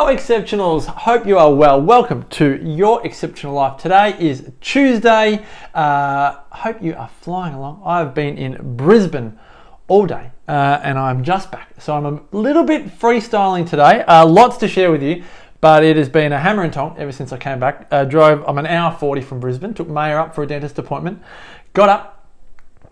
Hello Exceptionals, hope you are well. Welcome to Your Exceptional Life. Today is Tuesday. Hope you are flying along. I've been in Brisbane all day and I'm just back. So I'm a little bit freestyling today. Lots to share with you, but it has been a hammer and tonk ever since I came back. I'm an hour 40 from Brisbane, took Maya up for a dentist appointment, got up.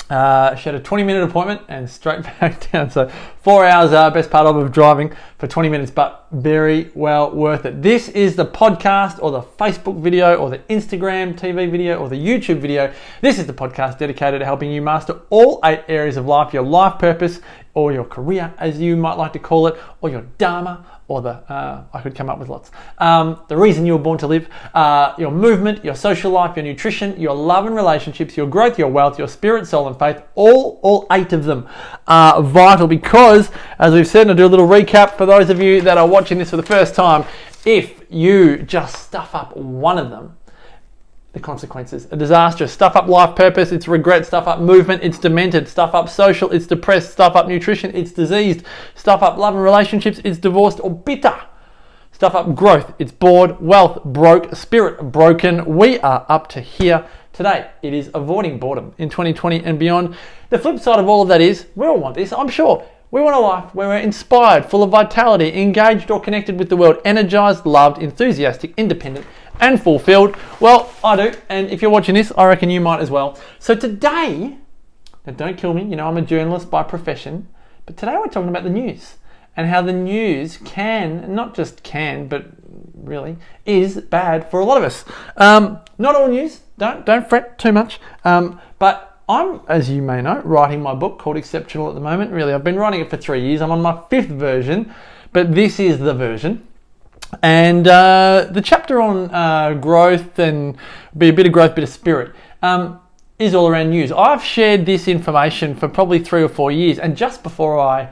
She had a 20-minute appointment and straight back down. So 4 hours, best part of driving for 20 minutes, but very well worth it. This is the podcast or the Facebook video or the Instagram TV video or the YouTube video. This is the podcast dedicated to helping you master all 8 areas of life, your life purpose or your career, as you might like to call it, or your dharma, or I could come up with lots. The reason you were born to live, your movement, your social life, your nutrition, your love and relationships, your growth, your wealth, your spirit, soul and faith, all 8 of them are vital because, as we've said, and I'll do a little recap for those of you that are watching this for the first time, if you just stuff up one of them, the consequences are disastrous. Stuff up life purpose, it's regret. Stuff up movement, it's demented. Stuff up social, it's depressed. Stuff up nutrition, it's diseased. Stuff up love and relationships, it's divorced or bitter. Stuff up growth, it's bored. Wealth, broke. Spirit, broken. We are up to here today. It is avoiding boredom in 2020 and beyond. The flip side of all of that is, we all want this, I'm sure. We want a life where we're inspired, full of vitality, engaged or connected with the world, energized, loved, enthusiastic, independent, and fulfilled. Well, I do, and if you're watching this, I reckon you might as well. So today, now don't kill me, you know I'm a journalist by profession, but today we're talking about the news and how the news can, not just can, but really is bad for a lot of us. Not all news, don't fret too much, but I'm, as you may know, writing my book called Exceptional at the moment. Really, I've been writing it for 3 years. I'm on my 5th version, but this is the version. And the chapter on growth and be a bit of growth, bit of spirit is all around news. I've shared this information for probably 3 or 4 years, and just before I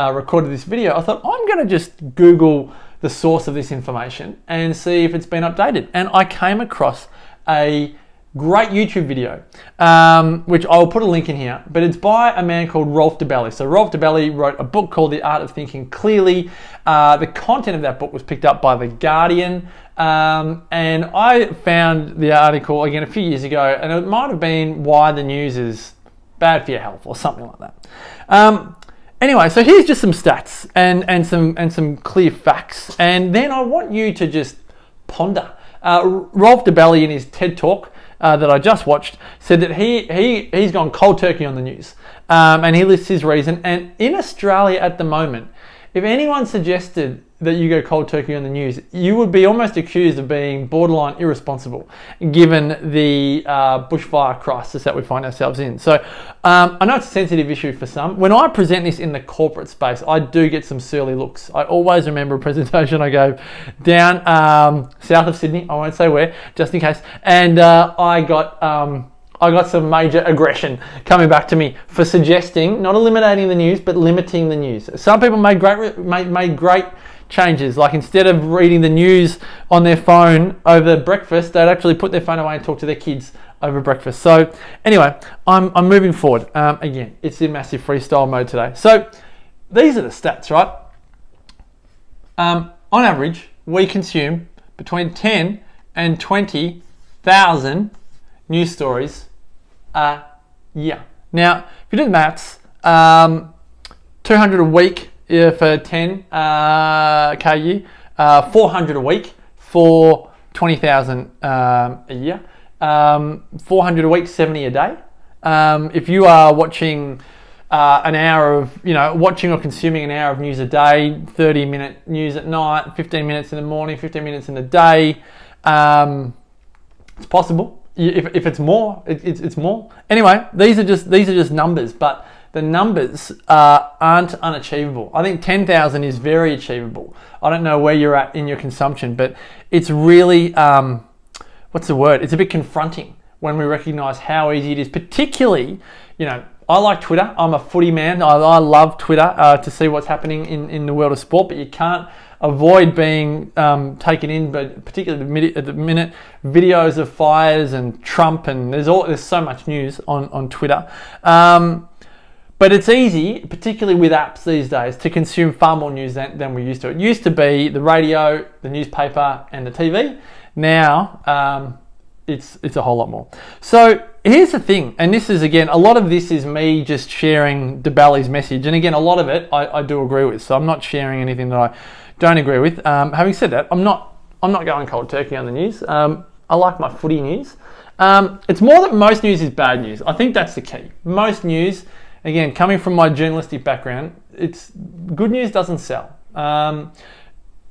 recorded this video, I thought I'm going to just Google the source of this information and see if it's been updated. And I came across a great YouTube video, which I'll put a link in here, but it's by a man called Rolf DeBelly. So Rolf DeBelly wrote a book called The Art of Thinking Clearly. The content of that book was picked up by The Guardian, and I found the article again a few years ago, and it might have been Why the News is Bad for Your Health or something like that. Anyway, so here's just some stats and some clear facts, and then I want you to just ponder. Rolf DeBelly in his TED Talk that I just watched said that he's gone cold turkey on the news, and he lists his reason. And in Australia at the moment, if anyone suggested that you go cold turkey on the news, you would be almost accused of being borderline irresponsible, given the bushfire crisis that we find ourselves in. So I know it's a sensitive issue for some. When I present this in the corporate space, I do get some surly looks. I always remember a presentation I gave down south of Sydney, I won't say where, just in case, and I got some major aggression coming back to me for suggesting not eliminating the news, but limiting the news. Some people made great changes, like instead of reading the news on their phone over breakfast, they'd actually put their phone away and talk to their kids over breakfast. So anyway, I'm moving forward. Again, it's in massive freestyle mode today. So these are the stats, right? On average, we consume between 10 and 20,000 news stories a year. Now, if you do the maths, 200 a week for 10k a year, 400 a week for 20,000 a year, 400 a week, 70 a day. If you are watching an hour of, watching or consuming an hour of news a day, 30-minute news at night, 15 minutes in the morning, 15 minutes in the day, it's possible. If it's more, it's more. Anyway, these are just numbers, but the numbers aren't unachievable. I think 10,000 is very achievable. I don't know where you're at in your consumption, but it's really, what's the word? It's a bit confronting when we recognize how easy it is, particularly, I like Twitter. I'm a footy man. I love Twitter to see what's happening in the world of sport, but you can't avoid being taken in, but particularly at the minute, videos of fires and Trump, and there's so much news on Twitter. But But it's easy, particularly with apps these days, to consume far more news than we used to. It used to be the radio, the newspaper, and the TV. Now, it's a whole lot more. So here's the thing, and this is, again, a lot of this is me just sharing DeBally's message. And again, a lot of it I do agree with. So I'm not sharing anything that I don't agree with. Having said that, I'm not going cold turkey on the news. I like my footy news. It's more that most news is bad news. I think that's the key. Most news, again, coming from my journalistic background, it's good news doesn't sell.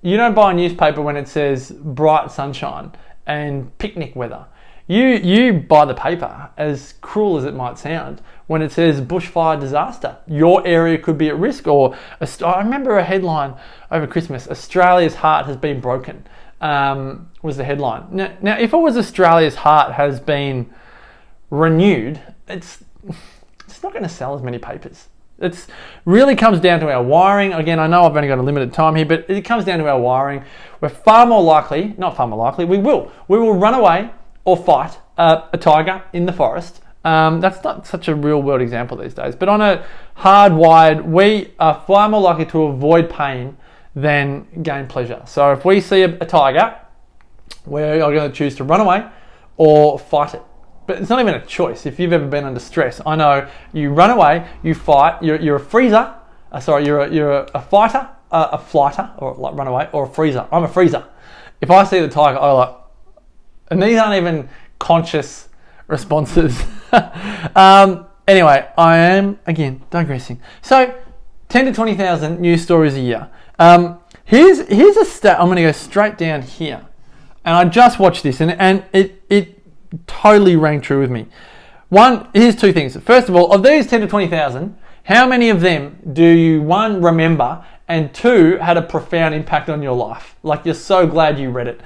You don't buy a newspaper when it says bright sunshine and picnic weather. You buy the paper, as cruel as it might sound, when it says bushfire disaster. Your area could be at risk. Or I remember a headline over Christmas: Australia's heart has been broken. Was the headline. Now, if it was Australia's heart has been renewed, it's not going to sell as many papers. It really comes down to our wiring. Again, I know I've only got a limited time here, but it comes down to our wiring. We're we will run away or fight a tiger in the forest. That's not such a real world example these days, but on a hardwired, we are far more likely to avoid pain than gain pleasure. So if we see a tiger, we are going to choose to run away or fight it. But it's not even a choice. If you've ever been under stress, I know you run away, you fight. You're a freezer. You're a fighter, a flighter, or like run away, or a freezer. I'm a freezer. If I see the tiger, I like, and these aren't even conscious responses. Anyway, I am again digressing. So, 10 to 20,000 news stories a year. Here's a stat. I'm going to go straight down here, and I just watched this, and it totally rang true with me. Here's two things. First of all, of these 10 to 20,000, how many of them do you, one, remember, and two, had a profound impact on your life? Like, you're so glad you read it.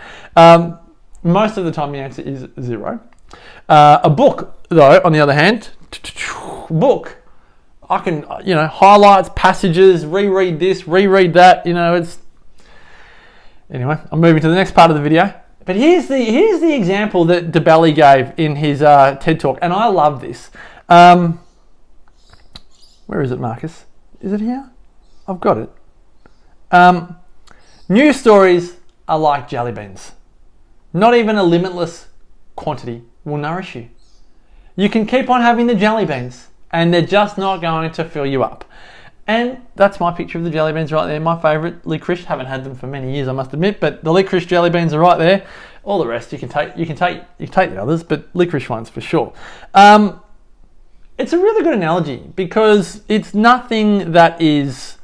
Most of the time, the answer is 0. A book, though, on the other hand, book, I can, highlights, passages, reread this, reread that, it's... Anyway, I'm moving to the next part of the video. But here's the example that DeBally gave in his TED Talk, and I love this. Where is it, Marcus? Is it here? I've got it. News stories are like jelly beans. Not even a limitless quantity will nourish you. You can keep on having the jelly beans, and they're just not going to fill you up. And that's my picture of the jelly beans right there. My favourite, licorice. Haven't had them for many years, I must admit, but the licorice jelly beans are right there. All the rest you can take the others, but licorice ones for sure. It's a really good analogy because it's nothing that is.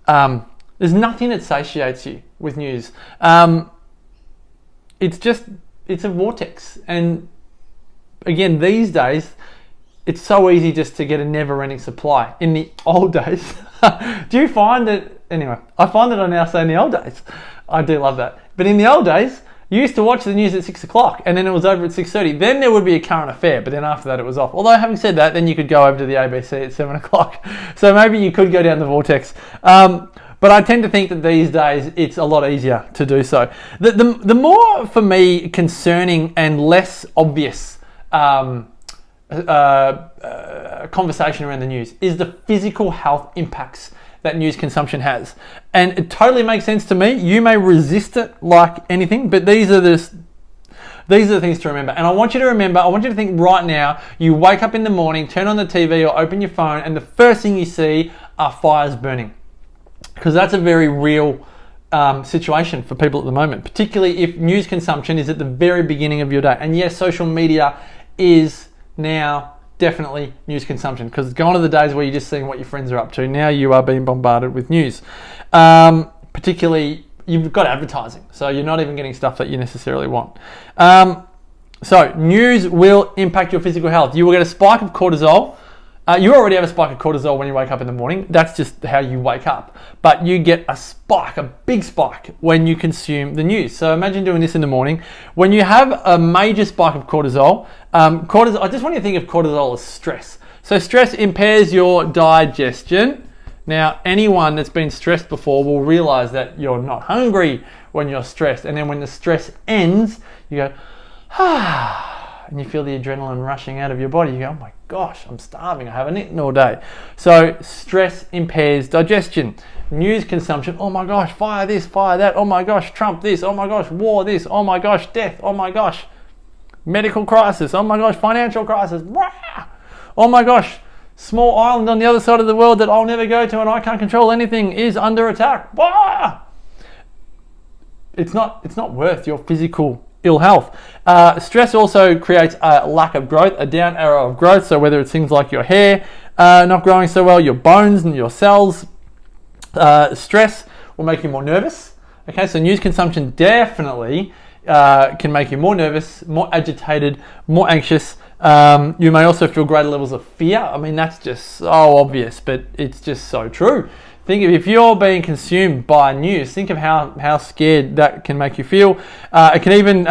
There's nothing that satiates you with news. It's a vortex, and again, these days, it's so easy just to get a never-ending supply. In the old days, do you find that? Anyway, I find that I now say in the old days. I do love that. But in the old days, you used to watch the news at 6 o'clock, and then it was over at 6:30. Then there would be a current affair, but then after that, it was off. Although, having said that, then you could go over to the ABC at 7 o'clock. So maybe you could go down the vortex. But I tend to think that these days it's a lot easier to do so. The more, for me, concerning and less obvious conversation around the news is the physical health impacts that news consumption has. And it totally makes sense to me. You may resist it like anything, but these are the things to remember. And I want you to think right now, you wake up in the morning, turn on the TV or open your phone, and the first thing you see are fires burning. Because that's a very real situation for people at the moment, particularly if news consumption is at the very beginning of your day. And yes, social media is now definitely news consumption, because it's gone to the days where you're just seeing what your friends are up to. Now you are being bombarded with news. Particularly, you've got advertising, so you're not even getting stuff that you necessarily want. So news will impact your physical health. You will get a spike of cortisol. You already have a spike of cortisol when you wake up in the morning. That's just how you wake up. But you get a spike, a big spike, when you consume the news. So imagine doing this in the morning. When you have a major spike of cortisol, I just want you to think of cortisol as stress. So stress impairs your digestion. Now, anyone that's been stressed before will realize that you're not hungry when you're stressed. And then when the stress ends, you go, and you feel the adrenaline rushing out of your body. You go, oh my gosh, I'm starving. I haven't eaten all day. So stress impairs digestion. News consumption, oh my gosh, fire this, fire that. Oh my gosh, Trump this. Oh my gosh, war this. Oh my gosh, death. Oh my gosh, medical crisis. Oh my gosh, financial crisis. Oh my gosh, small island on the other side of the world that I'll never go to and I can't control anything is under attack. It's not worth your physical ill health. Stress also creates a lack of growth, a down arrow of growth. So whether it's things like your hair not growing so well, your bones and your cells, stress will make you more nervous. Okay, so news consumption definitely can make you more nervous, more agitated, more anxious. You may also feel greater levels of fear. I mean, that's just so obvious, but it's just so true. Think if you're being consumed by news, think of how scared that can make you feel. It can even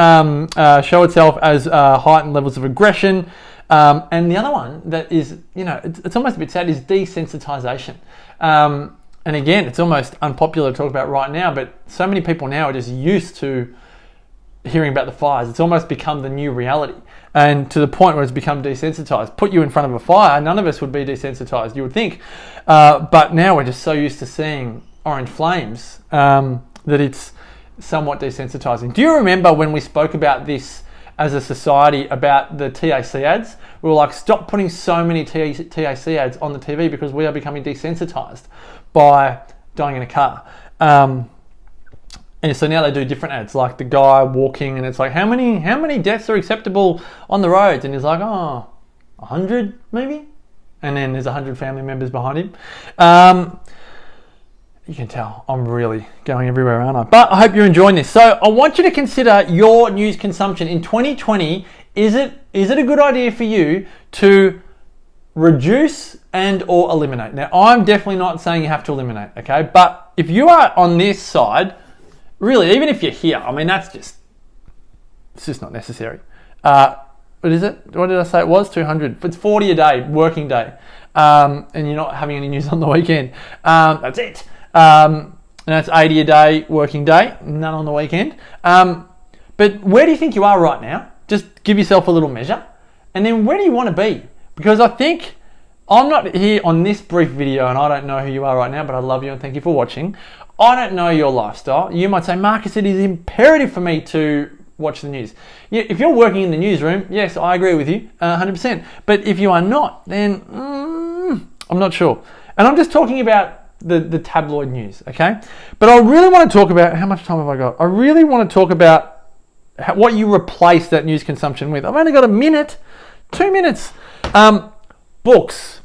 show itself as heightened levels of aggression. And the other one that is, it's almost a bit sad, is desensitization. And again, it's almost unpopular to talk about right now, but so many people now are just used to hearing about the fires. It's almost become the new reality. And to the point where it's become desensitized. Put you in front of a fire, none of us would be desensitized, you would think. But now we're just so used to seeing orange flames that it's somewhat desensitizing. Do you remember when we spoke about this as a society about the TAC ads? We were like, stop putting so many TAC ads on the TV because we are becoming desensitized by dying in a car. And so now they do different ads, like the guy walking, and it's like, how many deaths are acceptable on the roads? And he's like, 100 maybe? And then there's 100 family members behind him. You can tell I'm really going everywhere, aren't I? But I hope you're enjoying this. So I want you to consider your news consumption in 2020. Is it a good idea for you to reduce and or eliminate? Now, I'm definitely not saying you have to eliminate, okay? But if you are on this side, really, even if you're here, I mean, it's just not necessary. What is it? What did I say it was? 200. It's 40 a day, working day. And you're not having any news on the weekend. That's it. And that's 80 a day, working day, none on the weekend. But where do you think you are right now? Just give yourself a little measure. And then where do you want to be? Because I think I'm not here on this brief video, and I don't know who you are right now, but I love you and thank you for watching. I don't know your lifestyle. You might say, Marcus, it is imperative for me to watch the news. If you're working in the newsroom, yes, I agree with you, 100%. But if you are not, then I'm not sure. And I'm just talking about the tabloid news, okay? But I really want to talk about, how much time have I got? I really want to talk about what you replace that news consumption with. I've only got a minute, 2 minutes. Books.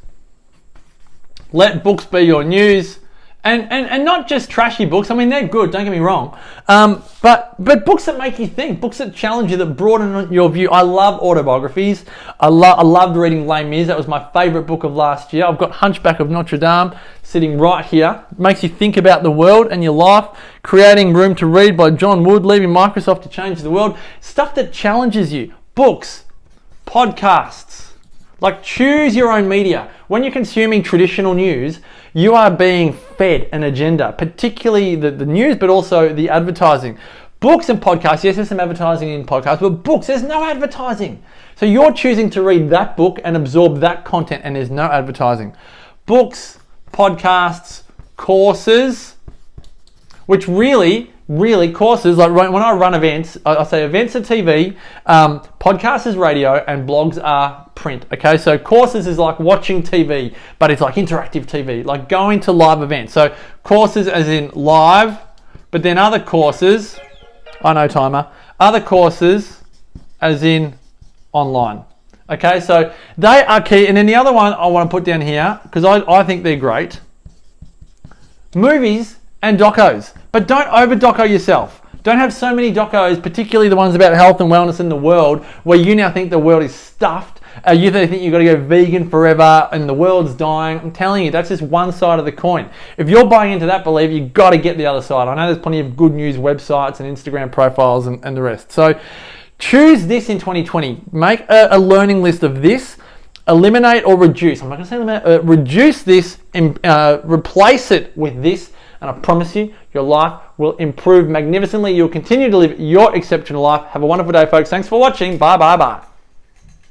Let books be your news. And not just trashy books. I mean, they're good, don't get me wrong. But books that make you think, books that challenge you, that broaden your view. I love autobiographies. I loved reading Les Mis. That was my favorite book of last year. I've got Hunchback of Notre Dame sitting right here. It makes you think about the world and your life. Creating Room to Read by John Wood, leaving Microsoft to change the world. Stuff that challenges you. Books, podcasts. Like, choose your own media. When you're consuming traditional news, you are being fed an agenda, particularly the news, but also the advertising. Books and podcasts, yes, there's some advertising in podcasts, but books, there's no advertising. So you're choosing to read that book and absorb that content, and there's no advertising. Books, podcasts, courses, which really courses, like when I run events, I say events are TV, podcasts is radio, and blogs are print. Okay, so courses is like watching TV, but it's like interactive TV, like going to live events. So courses as in live, but then other courses, I know timer, other courses as in online. Okay, so they are key. And then the other one I want to put down here, because I think they're great, movies and docos. But don't over doco yourself. Don't have so many docos, particularly the ones about health and wellness in the world, where you now think the world is stuffed. You think you've got to go vegan forever and the world's dying. I'm telling you, that's just one side of the coin. If you're buying into that belief, you've got to get the other side. I know there's plenty of good news websites and Instagram profiles and the rest. So choose this in 2020. Make a learning list of this. Eliminate or reduce. I'm not going to say eliminate. Reduce this and replace it with this. And I promise you, your life will improve magnificently. You'll continue to live your exceptional life. Have a wonderful day, folks. Thanks for watching. Bye, bye, bye.